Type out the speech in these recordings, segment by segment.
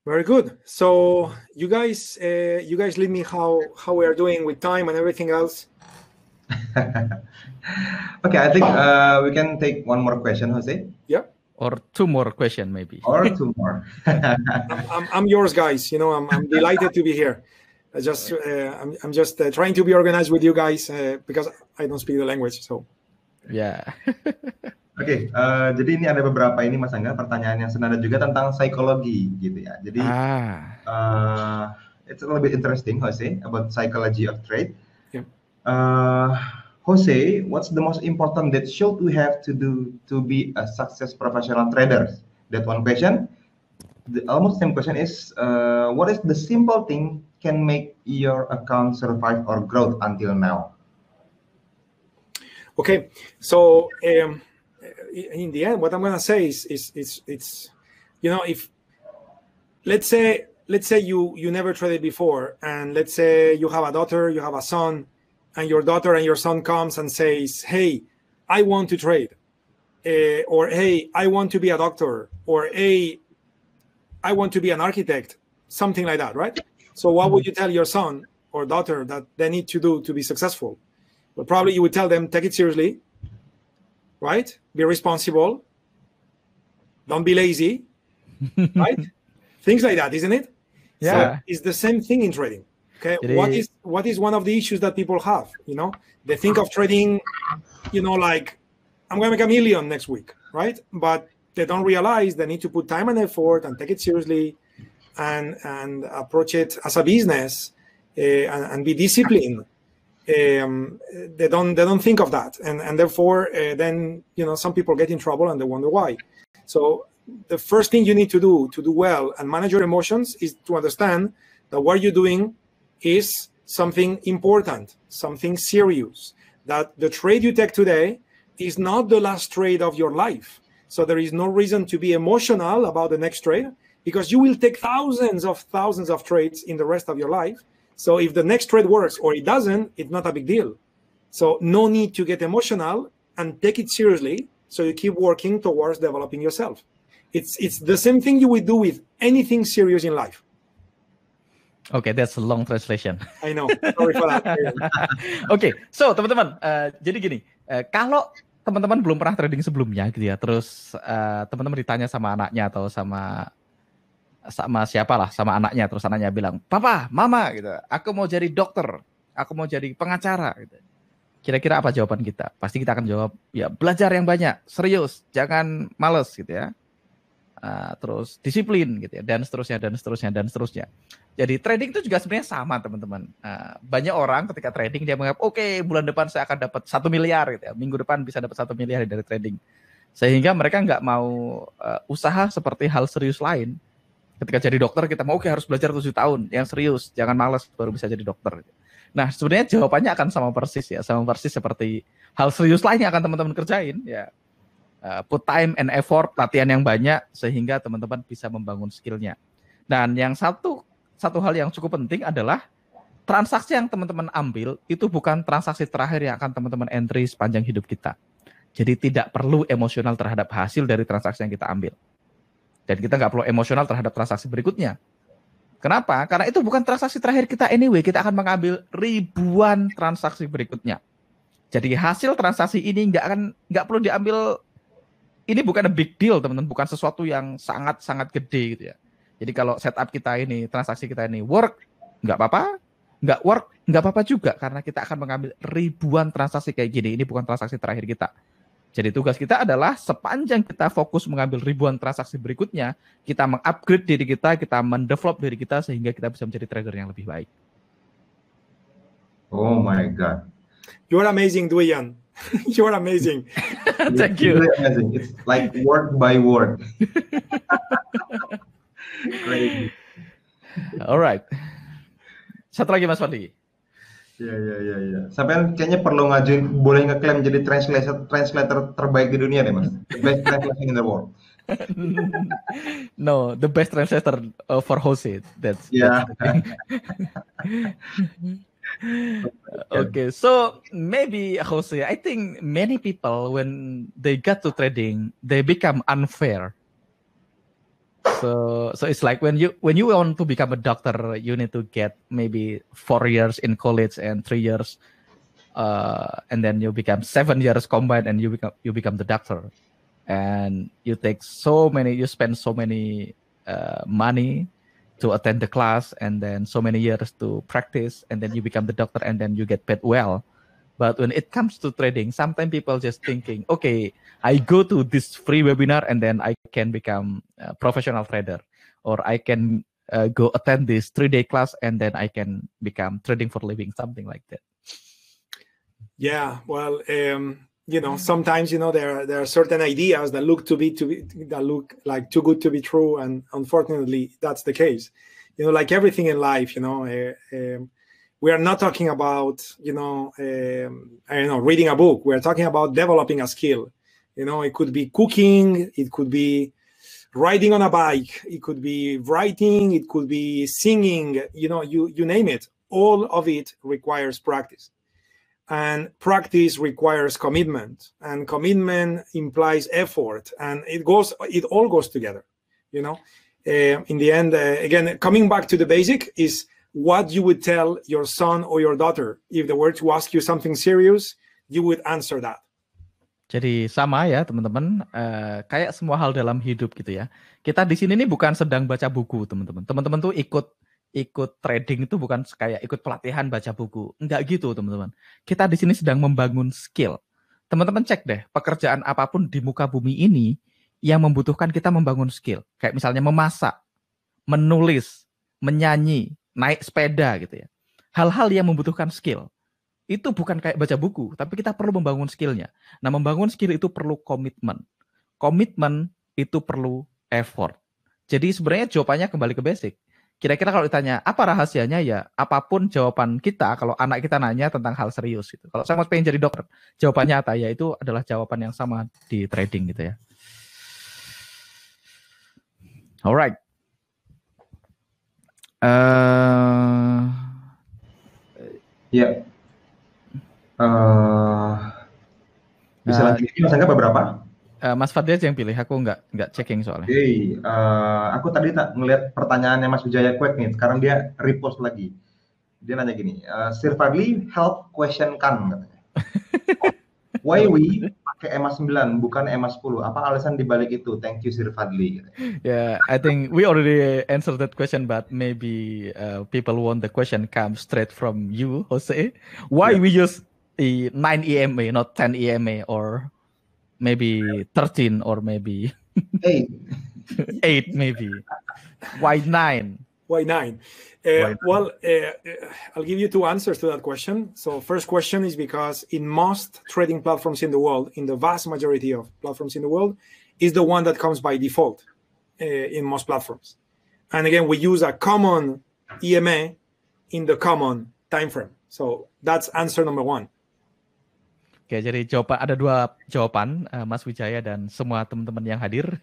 Very good. So you guys lead me how we are doing with time and everything else. Okay, I think we can take one more question, Jose. Yeah. Or two more question maybe. Or two more. I'm yours, guys. You know, I'm delighted to be here. I'm just trying to be organized with you guys because I don't speak the language. So. Yeah. Oke, jadi ini ada beberapa ini Mas Angga pertanyaan yang senada juga tentang psikologi gitu ya. Jadi it's a little bit interesting, Jose, about psychology of trade. Yeah. Jose, what's the most important that should we have to do to be a success professional trader? That one question. The almost same question is, what is the simple thing can make your account survive or growth until now? Okay, so in the end, what I'm gonna say is you know, if let's say you never traded before, and let's say you have a daughter, you have a son, and your daughter and your son comes and says, "Hey, I want to trade," or "Hey, I want to be a doctor," or "Hey, I want to be an architect," something like that, right? So what would you tell your son or daughter that they need to do to be successful? Well, probably you would tell them, take it seriously, right? Be responsible. Don't be lazy, right? Things like that, isn't it? Yeah. So it's the same thing in trading. Okay. What is one of the issues that people have? You know, they think of trading, you know, like I'm going to make $1 million next week, right? But they don't realize they need to put time and effort and take it seriously and approach it as a business and be disciplined. They don't think of that, and therefore then, you know, some people get in trouble and they wonder why. So the first thing you need to do well and manage your emotions is to understand that what you're doing is something important, something serious, that the trade you take today is not the last trade of your life. So there is no reason to be emotional about the next trade, because you will take thousands of trades in the rest of your life. So if the next trade works or it doesn't, it's not a big deal. So no need to get emotional and take it seriously. So you keep working towards developing yourself. It's the same thing you would do with anything serious in life. Okay, that's a long translation. I know. Sorry for that. Okay, so teman-teman, jadi gini, kalau teman-teman belum pernah trading sebelumnya gitu ya, terus teman-teman ditanya sama anaknya atau sama siapalah, sama anaknya, terus anaknya bilang, "Papa, Mama," gitu, "aku mau jadi dokter, aku mau jadi pengacara," gitu. Kira-kira apa jawaban kita? Pasti kita akan jawab, ya belajar yang banyak, serius, jangan males gitu ya. Terus disiplin gitu ya, dan seterusnya. Jadi trading itu juga sebenarnya sama teman-teman. Banyak orang ketika trading dia menganggap, oke, bulan depan saya akan dapat 1 miliar gitu ya, minggu depan bisa dapat 1 miliar dari trading. Sehingga mereka nggak mau usaha seperti hal serius lain. Ketika jadi dokter kita mau harus belajar 7 tahun yang serius, jangan malas baru bisa jadi dokter. Nah sebenarnya jawabannya akan sama persis seperti hal serius lain yang akan teman-teman kerjain ya. Put time and effort, latihan yang banyak sehingga teman-teman bisa membangun skillnya. Dan yang satu hal yang cukup penting adalah transaksi yang teman-teman ambil itu bukan transaksi terakhir yang akan teman-teman entry sepanjang hidup kita. Jadi tidak perlu emosional terhadap hasil dari transaksi yang kita ambil. Dan kita nggak perlu emosional terhadap transaksi berikutnya. Kenapa? Karena itu bukan transaksi terakhir kita anyway. Kita akan mengambil ribuan transaksi berikutnya. Jadi hasil transaksi ini nggak perlu diambil. Ini bukan a big deal, teman-teman. Bukan sesuatu yang sangat-sangat gede gitu ya. Jadi kalau setup kita ini, transaksi kita ini work, nggak apa-apa. Nggak work, nggak apa-apa juga. Karena kita akan mengambil ribuan transaksi kayak gini. Ini bukan transaksi terakhir kita. Jadi tugas kita adalah sepanjang kita fokus mengambil ribuan transaksi berikutnya, kita mengupgrade diri kita mendevelop diri kita sehingga kita bisa menjadi trader yang lebih baik. Oh my God. You're amazing, Duyan. You're amazing. Thank you. Really amazing. It's like word by word. Crazy. Alright. Satu lagi Mas Fadli. Iya. Sampai kayaknya perlu boleh ngeklaim jadi translator terbaik di dunia deh Mas. The best translation in the world. No, the best translator for Jose. That's Okay, so maybe Jose, I think many people when they get to trading, they become unfair. So it's like when you want to become a doctor, you need to get maybe 4 years in college and 3 years, and then you become 7 years combined, and you become the doctor, and you spend so many money to attend the class, and then so many years to practice, and then you become the doctor, and then you get paid well. But when it comes to trading, sometimes people just thinking, okay, I go to this free webinar and then I can become a professional trader, or I can go attend this 3-day class and then I can become trading for a living, something like that. Yeah, well, sometimes there are certain ideas that look like too good to be true, and unfortunately, that's the case. Like everything in life, we are not talking about, reading a book. We are talking about developing a skill. It could be cooking, it could be riding on a bike, it could be writing, it could be singing, you name it. All of it requires practice. And practice requires commitment. And commitment implies effort. And it all goes together, in the end, again, coming back to the basic is what you would tell your son or your daughter if they were to ask you something serious, you would answer that. Jadi sama ya teman-teman, kayak semua hal dalam hidup gitu ya. Kita di sini nih bukan sedang baca buku teman-teman. Teman-teman tuh ikut trading itu bukan kayak ikut pelatihan baca buku, enggak gitu teman-teman. Kita di sini sedang membangun skill. Teman-teman cek deh, pekerjaan apapun di muka bumi ini yang membutuhkan kita membangun skill. Kayak misalnya memasak, menulis, menyanyi, naik sepeda gitu ya. Hal-hal yang membutuhkan skill. Itu bukan kayak baca buku, tapi kita perlu membangun skillnya. Nah, membangun skill itu perlu komitmen. Komitmen itu perlu effort. Jadi sebenarnya jawabannya kembali ke basic. Kira-kira kalau ditanya, apa rahasianya? Ya, apapun jawaban kita, kalau anak kita nanya tentang hal serius gitu. Kalau saya mau pengen jadi dokter, jawabannya apa? Ya, itu adalah jawaban yang sama di trading gitu ya. Alright. Ya. Bisa lagi Mas Angga beberapa? Mas Fadli aja yang pilih, aku nggak checking soalnya. Oke, aku tadi tak ngelihat pertanyaannya Mas Wijaya Kwek nih, sekarang dia repost lagi. Dia nanya gini, Sir Fadli help question kan katanya. Why we pakai EMA 9 bukan EMA 10? Apa alasan dibalik itu? Thank you Sir Fadli. Yeah, I think we already answered that question, but maybe people want the question come straight from you, Jose. Why we use the 9 EMA, not 10 EMA, or maybe 13, or maybe 8. 8 maybe. Why 9? Why 9? Well, I'll give you 2 answers to that question. So first question is because in most trading platforms in the world, in the vast majority of platforms in the world, is the one that comes by default in most platforms. And again, we use a common EMA in the common time frame. So that's answer number 1. Oke, jadi ada 2 jawaban, Mas Wijaya dan semua teman-teman yang hadir.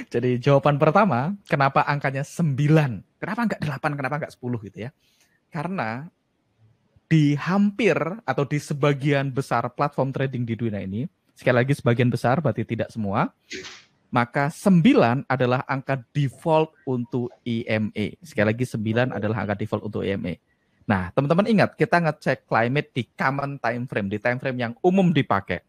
Jadi jawaban pertama, kenapa angkanya 9? Kenapa nggak 8? Kenapa nggak 10 gitu ya? Karena di hampir atau di sebagian besar platform trading di dunia ini, sekali lagi sebagian besar berarti tidak semua, maka 9 adalah angka default untuk EMA. Sekali lagi 9 adalah angka default untuk EMA. Nah, teman-teman ingat, kita ngecek climate di common time frame, di time frame yang umum dipakai.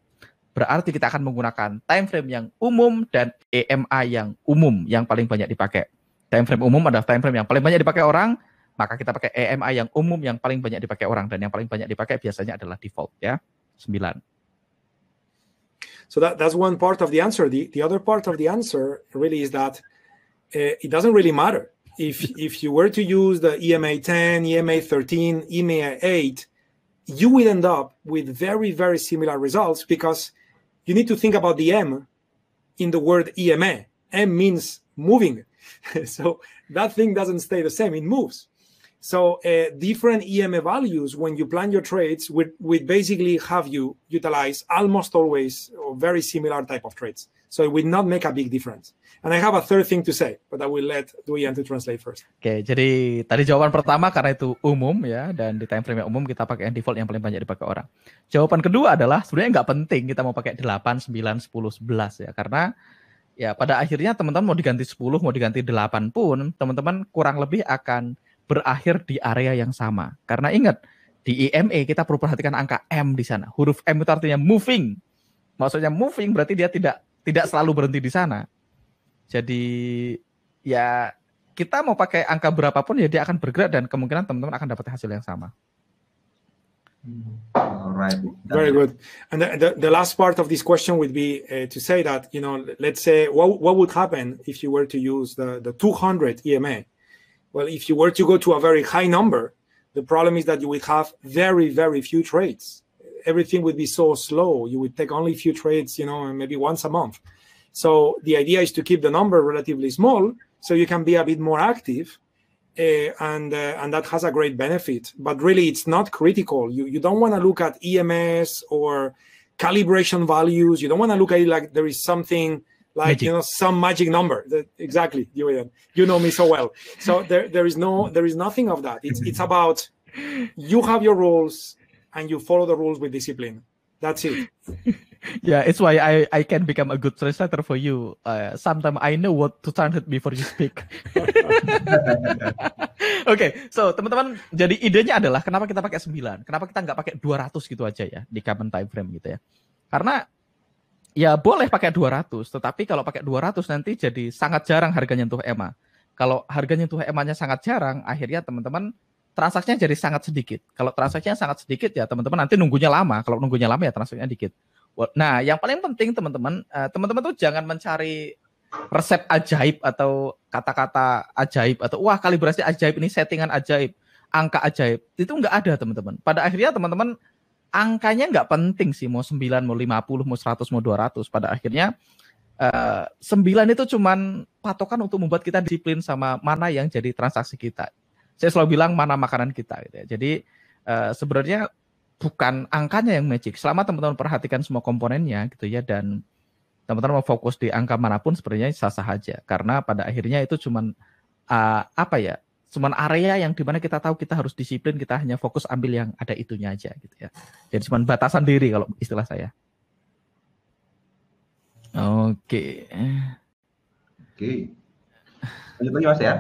Berarti kita akan menggunakan time frame yang umum dan EMA yang umum, yang paling banyak dipakai. Time frame umum adalah time frame yang paling banyak dipakai orang, maka kita pakai EMA yang umum yang paling banyak dipakai orang, dan yang paling banyak dipakai biasanya adalah default ya, 9. So that's one part of the answer. The other part of the answer really is that it doesn't really matter. If you were to use the EMA 10, EMA 13, EMA 8, you will end up with very, very similar results because you need to think about the M in the word EMA. M means moving. So that thing doesn't stay the same, it moves. So different EMA values, when you plan your trades, would basically have you utilize almost always a very similar type of trades. So it will not make a big difference. And I have a third thing to say, but I will let Duyan to translate first. Oke, jadi tadi jawaban pertama karena itu umum ya, dan di time frame yang umum kita pakai yang default yang paling banyak dipakai orang. Jawaban kedua adalah sebenarnya nggak penting kita mau pakai 8, 9, 10, 11 ya, karena Ya, pada akhirnya teman-teman mau diganti 10, mau diganti 8 pun, teman-teman kurang lebih akan berakhir di area yang sama. Karena ingat, di EMA kita perlu perhatikan angka M di sana. Huruf M itu artinya moving. Maksudnya moving berarti dia tidak selalu berhenti di sana. Jadi ya kita mau pakai angka berapapun ya dia akan bergerak dan kemungkinan teman-teman akan dapat hasil yang sama. All right. Very good. And the last part of this question would be to say that, let's say what would happen if you were to use the 200 EMA? Well, if you were to go to a very high number, the problem is that you would have very, very few trades. Everything would be so slow. You would take only a few trades, maybe once a month. So the idea is to keep the number relatively small so you can be a bit more active. And that has a great benefit, but really it's not critical. You don't want to look at EMS or calibration values. You don't want to look at it like there is something like magic. Some magic number. Exactly, Julian. You know me so well. So there is nothing of that. It's about you have your rules and you follow the rules with discipline. That's it. Yeah, it's why I can become a good translator for you. Sometimes I know what to translate before you speak. Oke, so teman-teman, jadi idenya adalah kenapa kita pakai 9? Kenapa kita nggak pakai 200 gitu aja ya di common time frame gitu ya? Karena ya boleh pakai 200, tetapi kalau pakai 200 nanti jadi sangat jarang harga nyentuh EMA. Kalau harga nyentuh EMA-nya sangat jarang, akhirnya teman-teman transaksinya jadi sangat sedikit. Kalau transaksinya sangat sedikit ya teman-teman nanti nunggunya lama. Kalau nunggunya lama ya transaksinya dikit. Nah, yang paling penting teman-teman tuh jangan mencari resep ajaib atau kata-kata ajaib atau wah kalibrasi ajaib ini settingan ajaib, angka ajaib. Itu nggak ada teman-teman. Pada akhirnya teman-teman angkanya nggak penting sih mau 9, mau 50, mau 100, mau 200. Pada akhirnya 9 itu cuman patokan untuk membuat kita disiplin sama mana yang jadi transaksi kita. Saya selalu bilang mana makanan kita gitu ya. Jadi sebenarnya bukan angkanya yang magic. Selama teman-teman perhatikan semua komponennya gitu ya dan teman-teman mau fokus di angka manapun sebenarnya sah-sah aja. Karena pada akhirnya itu cuman cuman area yang dimana kita tahu kita harus disiplin, kita hanya fokus ambil yang ada itunya aja gitu ya. Jadi cuman batasan diri kalau istilah saya. Oke. Lanjut lagi Mas ya?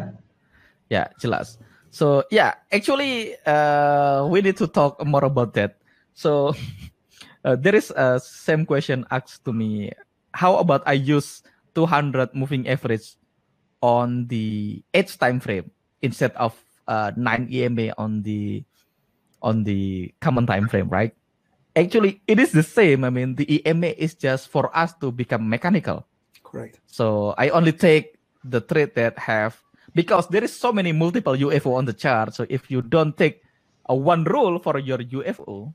Ya, jelas. So yeah, actually we need to talk more about that. So there is a same question asked to me. How about I use 200 moving average on the 8 time frame instead of 9 EMA on the common time frame, right? Actually, it is the same. I mean, the EMA is just for us to become mechanical. Correct. So I only take the trade that have, because there is so many multiple UFO on the chart. So if you don't take one rule for your UFO,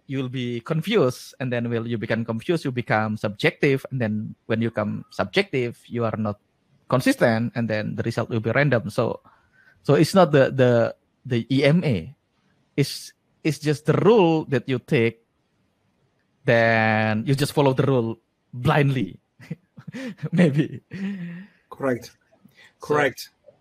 you'll be confused. And then when you become confused, you become subjective. And then when you become subjective, you are not consistent. And then the result will be random. So it's not the EMA. It's just the rule that you take. Then you just follow the rule blindly. Maybe. Correct.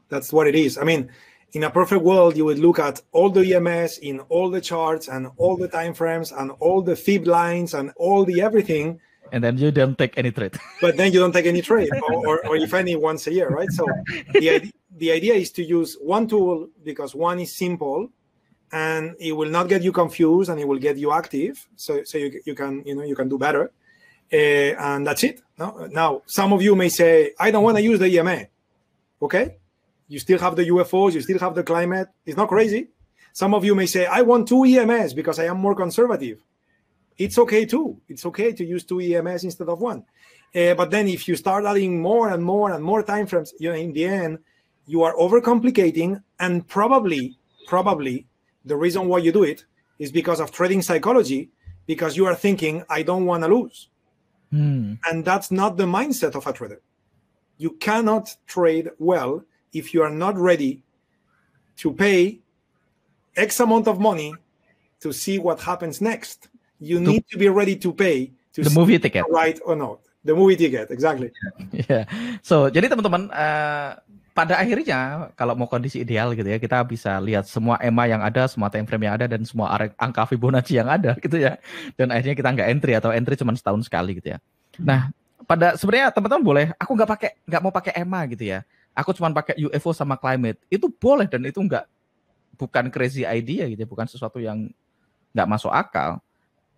That's what it is. I mean, in a perfect world, you would look at all the EMS in all the charts and all the time frames and all the fib lines and all the everything. And then you don't take any trade. But then you don't take any trade, or if any, once a year, right? So the idea is to use one tool because one is simple, and it will not get you confused and it will get you active. So you can do better, and that's it. No? Now, some of you may say, I don't want to use the EMA. Okay, you still have the UFOs, you still have the climate. It's not crazy. Some of you may say, I want 2 EMS because I am more conservative. It's okay too. It's okay to use 2 EMS instead of 1. But then if you start adding more and more and more time frames, in the end, you are overcomplicating, and probably the reason why you do it is because of trading psychology, because you are thinking, I don't want to lose. And that's not the mindset of a trader. You cannot trade well if you are not ready to pay X amount of money to see what happens next. You need to be ready to pay to the movie ticket, right or not. The movie ticket, exactly. Yeah. So, jadi teman-teman, pada akhirnya kalau mau kondisi ideal gitu ya, kita bisa lihat semua EMA yang ada, semua time frame yang ada, dan semua angka Fibonacci yang ada gitu ya. Dan akhirnya kita nggak entry atau entry cuma setahun sekali gitu ya. Nah, pada sebenarnya teman-teman boleh, aku nggak mau pakai EMA gitu ya. Aku cuma pakai UFO sama climate. Itu boleh dan itu bukan crazy idea gitu, bukan sesuatu yang nggak masuk akal.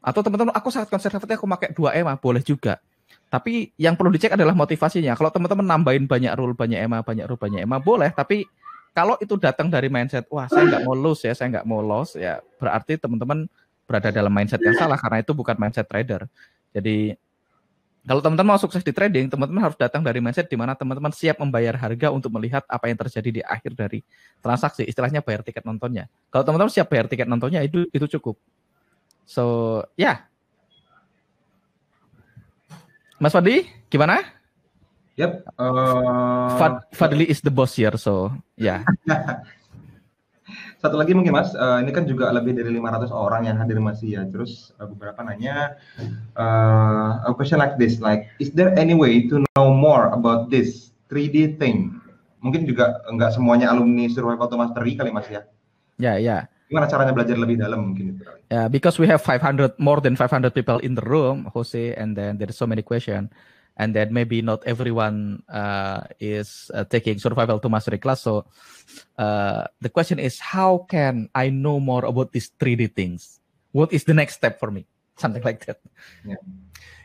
Atau teman-teman, aku sangat konservatif, aku pakai 2 EMA, boleh juga. Tapi yang perlu dicek adalah motivasinya. Kalau teman-teman nambahin banyak rule, banyak EMA, boleh. Tapi kalau itu datang dari mindset, wah saya nggak mau lose ya, ya berarti teman-teman berada dalam mindset yang salah, karena itu bukan mindset trader. Jadi kalau teman-teman mau sukses di trading, teman-teman harus datang dari mindset di mana teman-teman siap membayar harga untuk melihat apa yang terjadi di akhir dari transaksi. Istilahnya bayar tiket nontonnya. Kalau teman-teman siap bayar tiket nontonnya, itu cukup. So, ya. Mas Fadli, gimana? Yep. Fadli is the boss here, so ya. Satu lagi mungkin Mas, ini kan juga lebih dari 500 orang yang hadir masih ya. Terus beberapa nanya, a question like this, like, is there any way to know more about this 3D thing? Mungkin juga nggak semuanya alumni Survival to Mastery kali Mas ya? Ya. Gimana caranya belajar lebih dalam mungkin itu kali? Yeah, because we have more than 500 people in the room, Jose, and then there's so many questions, and then maybe not everyone is taking Survival to Mastery class. So the question is, how can I know more about these 3D things? What is the next step for me? Something like that.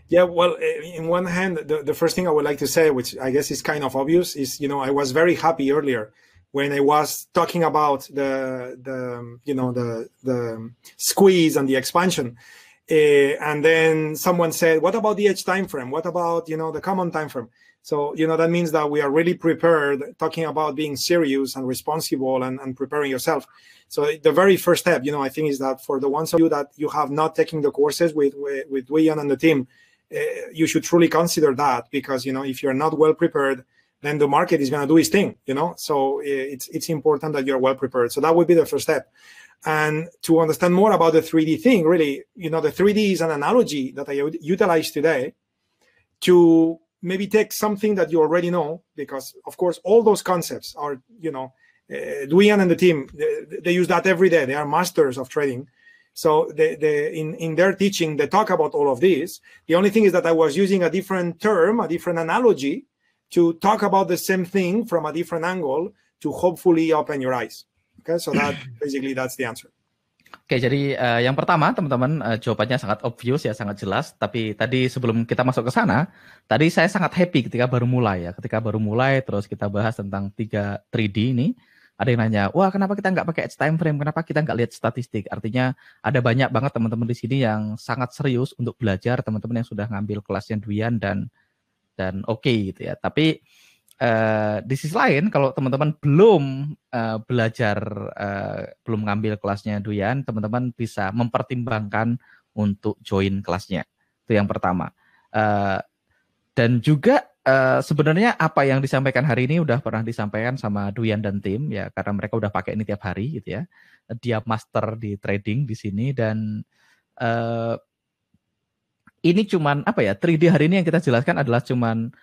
Yeah, well, in one hand, the first thing I would like to say, which I guess is kind of obvious, is, I was very happy earlier when I was talking about the squeeze and the expansion, and then someone said, "What about the edge time frame? What about the common time frame?" So that means that we are really prepared, talking about being serious and responsible and preparing yourself. So the very first step, I think, is that for the ones of you that you have not taken the courses with Duyan and the team, you should truly consider that, because if you're not well prepared, then the market is going to do its thing, So it's important that you're well prepared. So that would be the first step. And to understand more about the 3D thing, really, the 3D is an analogy that I utilize today to maybe take something that you already know, because, of course, all those concepts are, Duyan and the team, they use that every day. They are masters of trading. So in their teaching, they talk about all of this. The only thing is that I was using a different term, a different analogy, to talk about the same thing from a different angle to hopefully open your eyes. Okay, so that's the answer. Oke, jadi yang pertama teman-teman, jawabannya sangat obvious ya, sangat jelas. Tapi tadi sebelum kita masuk ke sana, tadi saya sangat happy ketika baru mulai terus kita bahas tentang 3D ini. Ada yang nanya, wah kenapa kita nggak pakai time frame, kenapa kita nggak lihat statistik? Artinya ada banyak banget teman-teman di sini yang sangat serius untuk belajar, teman-teman yang sudah ngambil kelasnya Duyan dan oke gitu ya. Tapi di sisi lain, kalau teman-teman belum belajar, belum ngambil kelasnya Duyan, teman-teman bisa mempertimbangkan untuk join kelasnya. Itu yang pertama. Dan juga sebenarnya apa yang disampaikan hari ini udah pernah disampaikan sama Duyan dan tim ya, karena mereka udah pakai ini tiap hari gitu ya. Dia master di trading di sini, dan ini cuman 3D hari ini yang kita jelaskan adalah cuman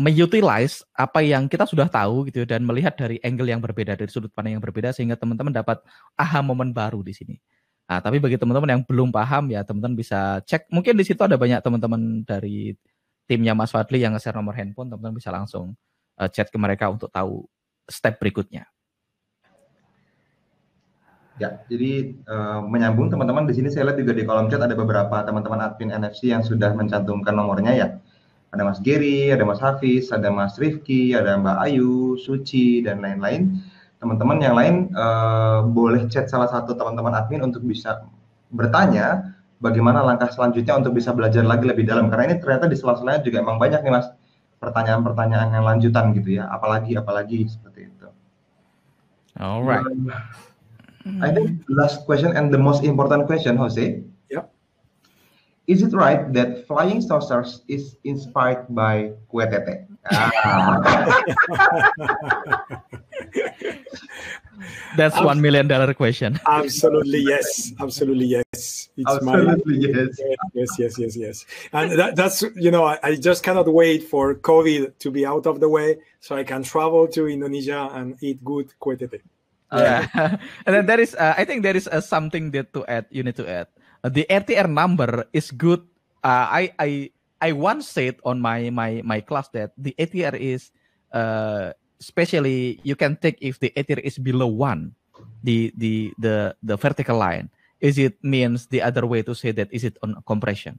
mengutilize apa yang kita sudah tahu gitu, dan melihat dari angle yang berbeda, dari sudut pandang yang berbeda, sehingga teman-teman dapat aha momen baru di sini. Nah, tapi bagi teman-teman yang belum paham ya, teman-teman bisa cek, mungkin di situ ada banyak teman-teman dari timnya Mas Fadli yang nge-share nomor handphone, teman-teman bisa langsung chat ke mereka untuk tahu step berikutnya. Ya, jadi menyambung teman-teman, di sini saya lihat juga di kolom chat ada beberapa teman-teman admin NFC yang sudah mencantumkan nomornya ya. Ada Mas Gary, ada Mas Hafiz, ada Mas Rifki, ada Mbak Ayu, Suci, dan lain-lain. Teman-teman yang lain boleh chat salah satu teman-teman admin untuk bisa bertanya bagaimana langkah selanjutnya untuk bisa belajar lagi lebih dalam. Karena ini ternyata di sela-selanya juga emang banyak nih Mas, pertanyaan-pertanyaan yang lanjutan gitu ya. Apalagi seperti itu. Alright. I think the last question and the most important question, Jose. Yep. Is it right that flying saucers is inspired by kue tete? That's $1 million question. Absolutely yes. It's yes. And that's I just cannot wait for COVID to be out of the way so I can travel to Indonesia and eat good kue tete. Yeah, and then there is, I think there is something that you need to add. The RTR number is good. I I once said on my class that the ATR is especially you can take if the ATR is below 1, the vertical line. Is it means the other way to say that is it on compression?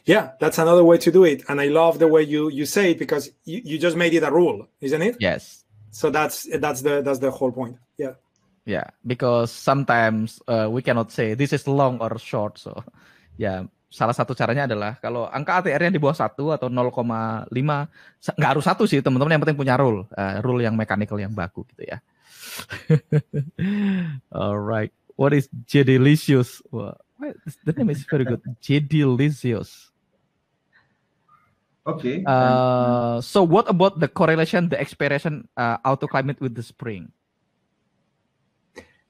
Yeah, that's another way to do it. And I love the way you say it because you just made it a rule, isn't it? Yes. So that's the whole point. Yeah. Yeah, because sometimes we cannot say this is long or short. So ya salah satu caranya adalah kalau angka ATR-nya di bawah 1 atau 0,5, nggak harus 1 sih teman-teman, yang penting punya rule yang mechanical yang baku gitu ya. Alright, what is Jedilicious? Well, the name is very good. Jedilicious. Okay. So what about the correlation, the expiration autoclimate with the spring?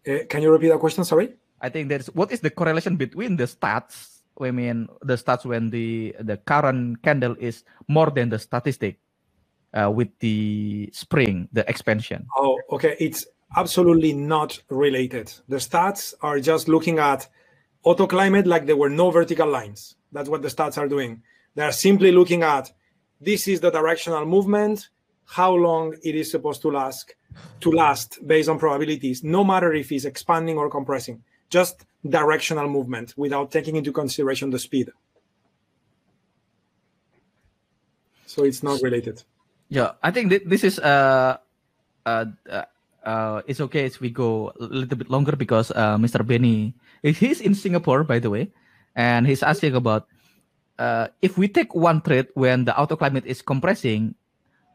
Can you repeat that question? Sorry. I think that's what is the correlation between the stats. I mean, the stats when the current candle is more than the statistic with the spring, the expansion. Oh, okay. It's absolutely not related. The stats are just looking at autoclimate like there were no vertical lines. That's what the stats are doing. They are simply looking at this is the directional movement, how long it is supposed to last based on probabilities, no matter if it's expanding or compressing. Just directional movement without taking into consideration the speed. So it's not related. Yeah, I think this is it's okay if we go a little bit longer because Mr. Benny, he's in Singapore, by the way, and he's asking about if we take one trade when the autoclimate is compressing,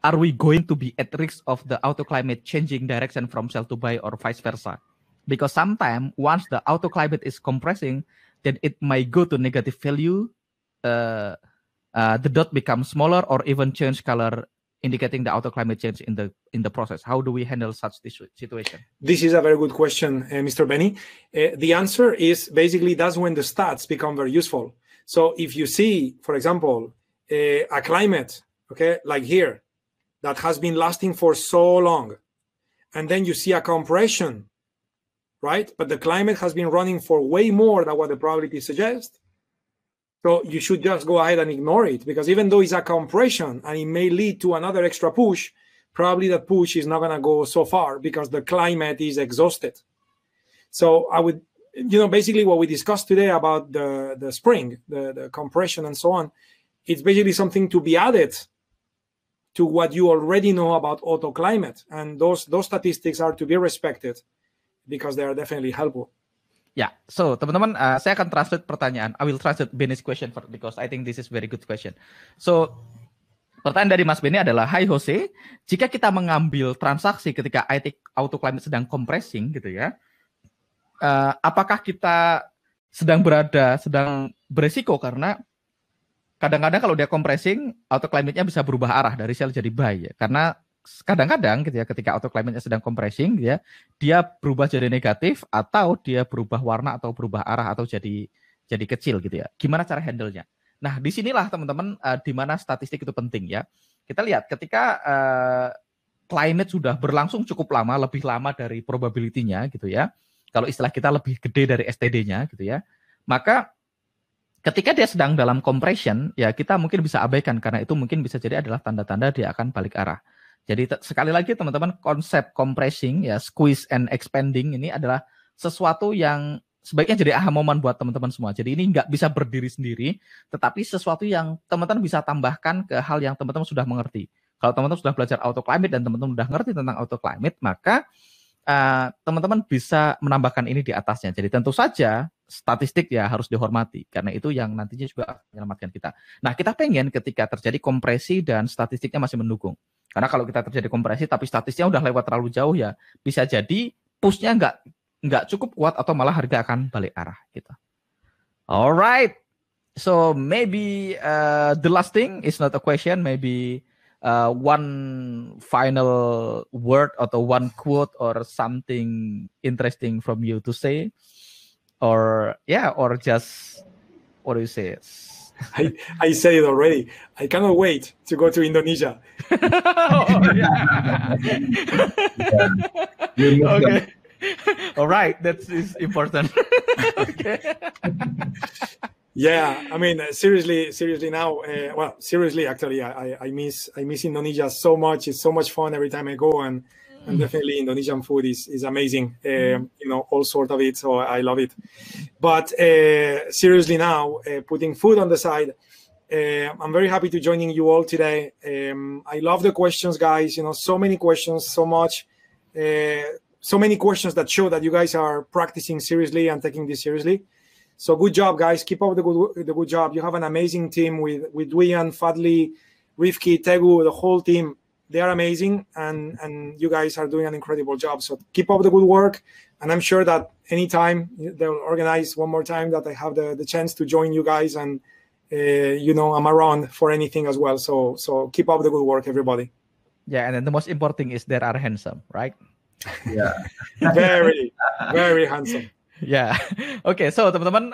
are we going to be at risk of the autoclimate changing direction from sell to buy or vice versa? Because sometimes once the autoclimate is compressing, then it might go to negative value. The dot becomes smaller or even change color, indicating the autoclimate change in the process. How do we handle such situation? This is a very good question, Mr. Benny. The answer is basically that's when the stats become very useful. So if you see, for example, a climate, okay, like here, that has been lasting for so long, and then you see a compression, right? But the climate has been running for way more than what the probability suggests. So you should just go ahead and ignore it, because even though it's a compression and it may lead to another extra push, probably that push is not going to go so far because the climate is exhausted. So I would, basically what we discussed today about the spring, the compression and so on, it's basically something to be added to what you already know about autoclimate. And those statistics are to be respected because they are definitely helpful. Yeah, so teman-teman, saya akan translate pertanyaan. I will translate Benny's question because I think this is very good question. So, pertanyaan dari Mas Benny adalah, Hai Jose, jika kita mengambil transaksi ketika autoclimate sedang compressing gitu ya, apakah kita sedang beresiko karena kadang-kadang kalau dia compressing, autoclimate-nya bisa berubah arah dari sell jadi buy ya. Karena kadang-kadang gitu ya, ketika autoclimate-nya sedang compressing ya, dia berubah jadi negatif atau dia berubah warna atau berubah arah atau jadi kecil gitu ya. Gimana cara handle-nya? Nah, disinilah teman-teman di mana statistik itu penting ya. Kita lihat ketika climate sudah berlangsung cukup lama, lebih lama dari probability-nya gitu ya. Kalau istilah kita lebih gede dari STD-nya gitu ya. Maka ketika dia sedang dalam compression, ya kita mungkin bisa abaikan karena itu mungkin bisa jadi adalah tanda-tanda dia akan balik arah. Jadi sekali lagi teman-teman, konsep compressing, ya squeeze and expanding ini adalah sesuatu yang sebaiknya jadi aha moment buat teman-teman semua. Jadi ini nggak bisa berdiri sendiri, tetapi sesuatu yang teman-teman bisa tambahkan ke hal yang teman-teman sudah mengerti. Kalau teman-teman sudah belajar autoclimate dan teman-teman sudah ngerti tentang autoclimate, maka teman-teman bisa menambahkan ini di atasnya. Jadi tentu saja statistik ya harus dihormati, karena itu yang nantinya juga akan menyelamatkan kita. Nah, kita pengen ketika terjadi kompresi dan statistiknya masih mendukung. Karena kalau kita terjadi kompresi tapi statistiknya udah lewat terlalu jauh ya, bisa jadi push-nya nggak cukup kuat atau malah harga akan balik arah gitu. Alright, so maybe the last thing is not a question, maybe one final word atau one quote or something interesting from you to say, or just what do you say? I said it already. I cannot wait to go to Indonesia. Oh, yeah. Okay. All right, that is important. Okay. Yeah, I mean, seriously now. Well, seriously, actually, I miss Indonesia so much. It's so much fun every time I go, and definitely Indonesian food is amazing. You know, all sort of it. So I love it. But seriously now, putting food on the side, I'm very happy to joining you all today. I love the questions, guys. You know, so many questions, so many questions that show that you guys are practicing seriously and taking this seriously. So good job, guys. Keep up the good job. You have an amazing team with Duyan, Fadli, Rifki, Tegu, the whole team. They are amazing, and you guys are doing an incredible job. So keep up the good work, and I'm sure that anytime they'll organize one more time that I have the chance to join you guys, and you know, I'm around for anything as well. So keep up the good work, everybody. Yeah, and then the most important thing is they are handsome, right? Yeah. Very, very handsome. Ya, oke. So teman-teman,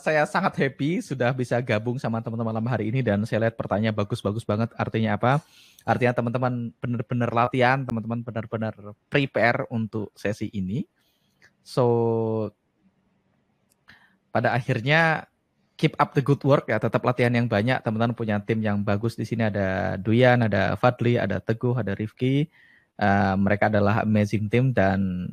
saya sangat happy sudah bisa gabung sama teman-teman malam hari ini dan saya lihat pertanyaan bagus-bagus banget. Artinya apa? Artinya teman-teman benar-benar latihan, teman-teman benar-benar prepare untuk sesi ini. So pada akhirnya keep up the good work ya, tetap latihan yang banyak. Teman-teman punya tim yang bagus di sini, ada Duyan, ada Fadli, ada Teguh, ada Rifki. Mereka adalah amazing team dan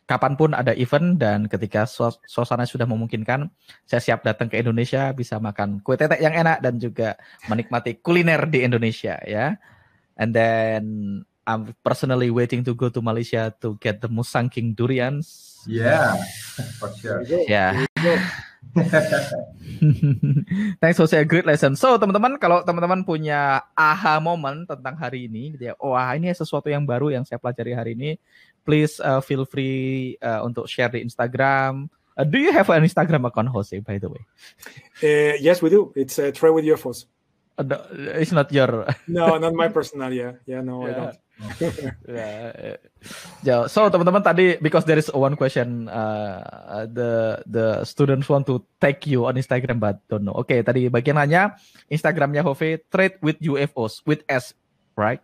kapanpun ada event dan ketika suasana sudah memungkinkan, saya siap datang ke Indonesia, bisa makan kue tetek yang enak dan juga menikmati kuliner di Indonesia ya. And then I'm personally waiting to go to Malaysia to get the Musang King durians. Yeah, for sure. Yeah. Thanks for a great lesson. So teman-teman, kalau teman-teman punya aha moment tentang hari ini, gitu ya, wah ini sesuatu yang baru yang saya pelajari hari ini, please feel free untuk share di Instagram. Do you have an Instagram account, Jose, by the way? Yes, we do. It's Try with Your Force. It's not your... No, not my personal, yeah. No, I don't. Yeah. So teman-teman tadi, because there is one question, the students want to tag you on Instagram but don't know. Oke, tadi bagian nanya Instagramnya Jose, Trade with UFOs, with S, right?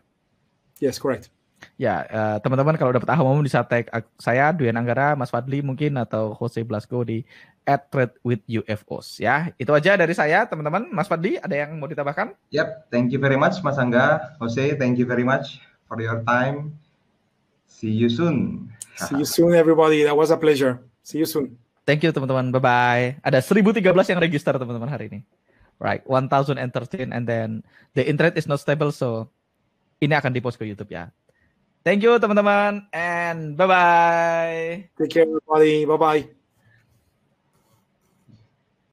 Yes, correct. Ya, teman-teman kalau dapat aha moment bisa tag saya, Duyan Anggara, Mas Fadli mungkin, atau Jose Blasco di @TradeWithUFOs ya. Itu aja dari saya, teman-teman. Mas Fadli, ada yang mau ditambahkan? Yep, thank you very much, Mas Angga. Jose, thank you very much for your time. See you soon. See you soon, everybody. That was a pleasure. See you soon. Thank you, teman-teman. Bye-bye. Ada 1013 yang register, teman-teman, hari ini. Right, 1013, and then the internet is not stable, so ini akan di-post ke YouTube ya. Thank you, teman-teman, and bye-bye. Take care, everybody. Bye-bye.